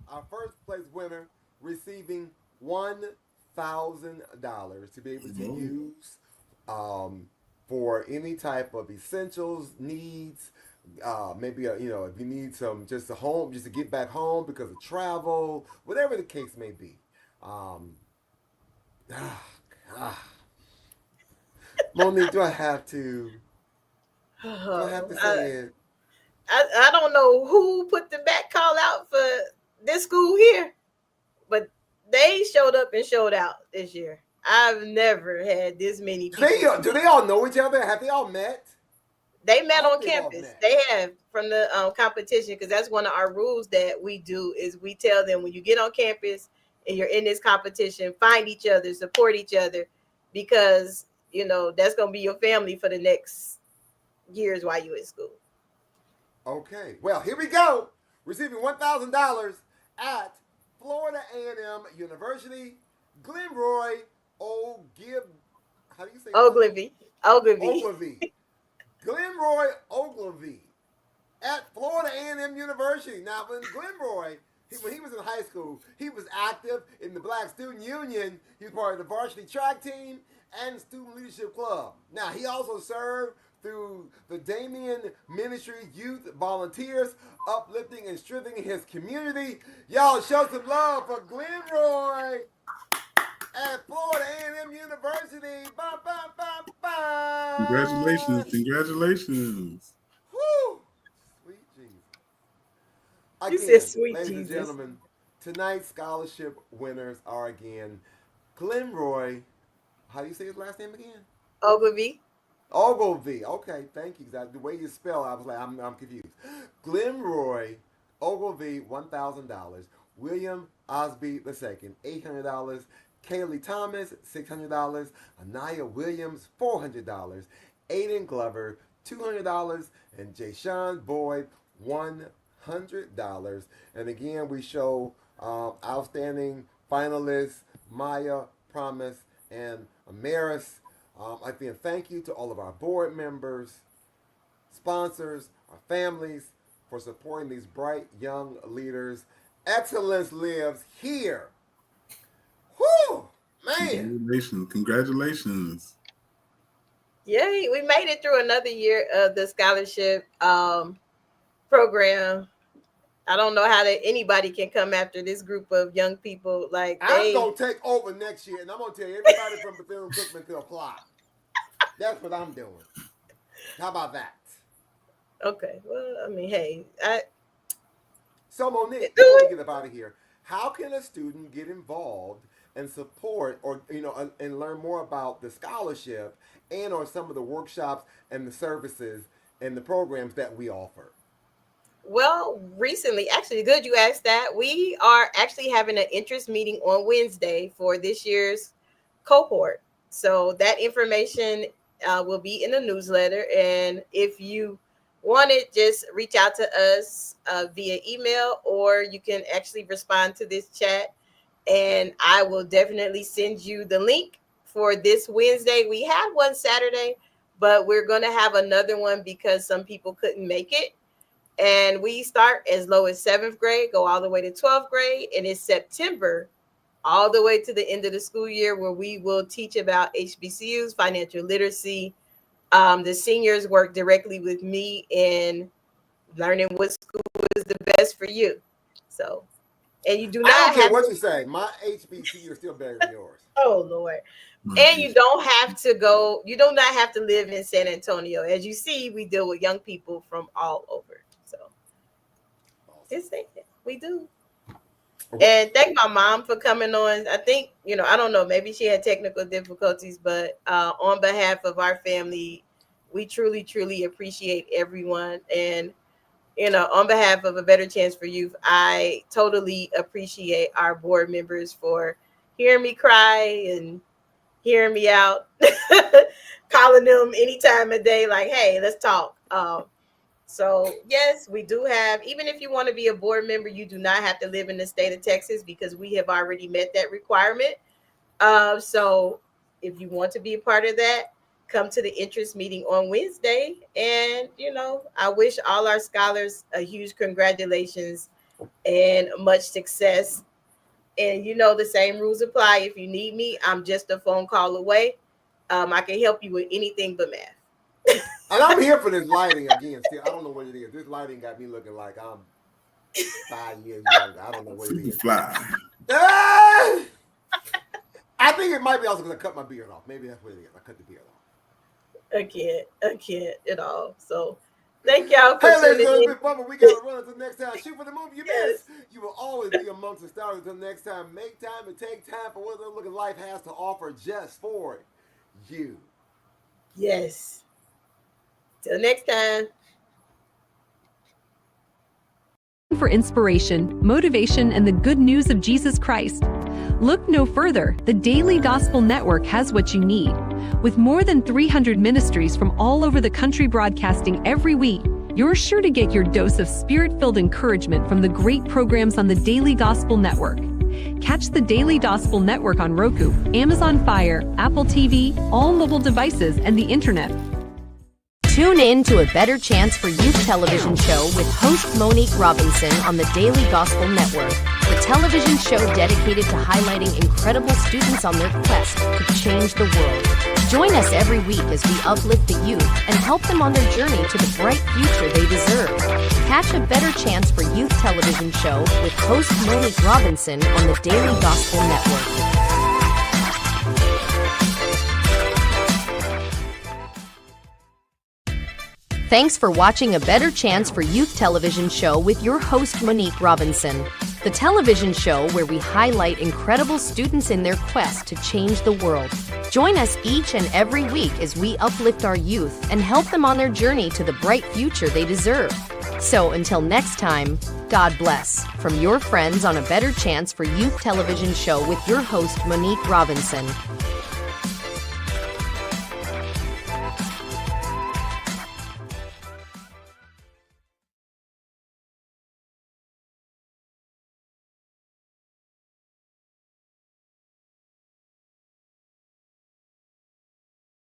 our first place winner receiving $1,000 to be able to use for any type of essentials, needs, maybe, if you need some just to get back home because of travel, whatever the case may be. Monique, do I have to say it? I don't know who put the back call out for this school here, but they showed up and showed out this year. I've never had this many people. Do they all know each other? Have they all met? They met on campus. They have from the competition, because that's one of our rules that we do is we tell them when you get on campus and you're in this competition, find each other, support each other, because that's going to be your family for the next years while you're in school. Okay, well, here we go. Receiving $1,000 at Florida A&M University, Glenroy how do you say Ogilvie. Glenroy Ogilvie at Florida A&M University. Now, when Glenroy, when he was in high school, he was active in the Black Student Union. He was part of the varsity track team and student leadership club. Now, he also served through the Damien Ministry Youth Volunteers, uplifting and strengthening his community. Y'all show some love for Glenroy at Florida A&M University. Ba, ba, ba, ba. Congratulations. Woo! Sweet Jesus. Again, You said sweet ladies Jesus. and gentlemen, tonight's scholarship winners are again Glenroy. How do you say his last name again? Ogilvie. Okay, thank you. The way you spell, I was like, I'm confused. Glenroy Ogilvie, $1,000. William Osby II, $800. Kaylee Thomas, $600. Anaya Williams, $400. Aiden Glover, $200. And Jayshawn Boyd, $100. And again, we show outstanding finalists Maya, Promise, and Amaris. Again, thank you to all of our board members, sponsors, our families for supporting these bright young leaders. Excellence lives here. Whew, man. Congratulations. Yeah, we made it through another year of the scholarship program. I don't know how anybody can come after this group of young people. I'm going to take over next year, and I'm going to tell everybody from Bethune-Cookman to apply. That's what I'm doing. How about that? Okay. Well, I mean, hey, So Monique, before we get up out of here, how can a student get involved and support, or and learn more about the scholarship and or some of the workshops and the services and the programs that we offer? Well, recently, actually, good you asked that. We are actually having an interest meeting on Wednesday for this year's cohort. So that information will be in the newsletter. And if you want it, just reach out to us via email, or you can actually respond to this chat. And I will definitely send you the link for this Wednesday. We had one Saturday, but we're going to have another one because some people couldn't make it. And we start as low as 7th grade, go all the way to 12th grade. And it's September all the way to the end of the school year, where we will teach about HBCUs, financial literacy. The seniors work directly with me in learning what school is the best for you. So, and you do not I don't care have what you say. My HBCU is still better than yours. Oh Lord. And you don't have to go, you do not have to live in San Antonio. As you see, we deal with young people from all over. So just think it. We do. And thank my mom for coming on. I think, I don't know, maybe she had technical difficulties, but on behalf of our family, we truly, truly appreciate everyone. And, on behalf of A Better Chance for Youth, I totally appreciate our board members for hearing me cry and hearing me out, calling them any time of day, like, hey, let's talk. So yes, we do have, even if you want to be a board member, you do not have to live in the state of Texas, because we have already met that requirement. So if you want to be a part of that, come to the interest meeting on Wednesday. And, I wish all our scholars a huge congratulations and much success. And the same rules apply. If you need me, I'm just a phone call away. I can help you with anything but math. And I'm here for this lighting again. Still, I don't know what it is. This lighting got me looking like I'm 5 years younger. I don't know what it is. Fly. I think it might be also because I cut my beard off. Maybe that's what it is. I cut the beard off. I can't at all. So thank y'all for tuning in. We gotta run until next time. Shoot for the movie you missed. You will always be amongst the stars until next time. Make time and take time for what the look of life has to offer just for you. Yes. Till next time. For inspiration, motivation, and the good news of Jesus Christ, look no further. The Daily Gospel Network has what you need. With more than 300 ministries from all over the country broadcasting every week, you're sure to get your dose of spirit-filled encouragement from the great programs on the Daily Gospel Network. Catch the Daily Gospel Network on Roku, Amazon Fire, Apple TV, all mobile devices, and the internet. Tune in to A Better Chance for Youth television show with host Monique Robinson on the Daily Gospel Network, the television show dedicated to highlighting incredible students on their quest to change the world. Join us every week as we uplift the youth and help them on their journey to the bright future they deserve. Catch A Better Chance for Youth television show with host Monique Robinson on the Daily Gospel Network. Thanks for watching A Better Chance for Youth television show with your host Monique Robinson, the television show where we highlight incredible students in their quest to change the world. Join us each and every week as we uplift our youth and help them on their journey to the bright future they deserve. So until next time, God bless, from your friends on A Better Chance for Youth television show with your host Monique Robinson.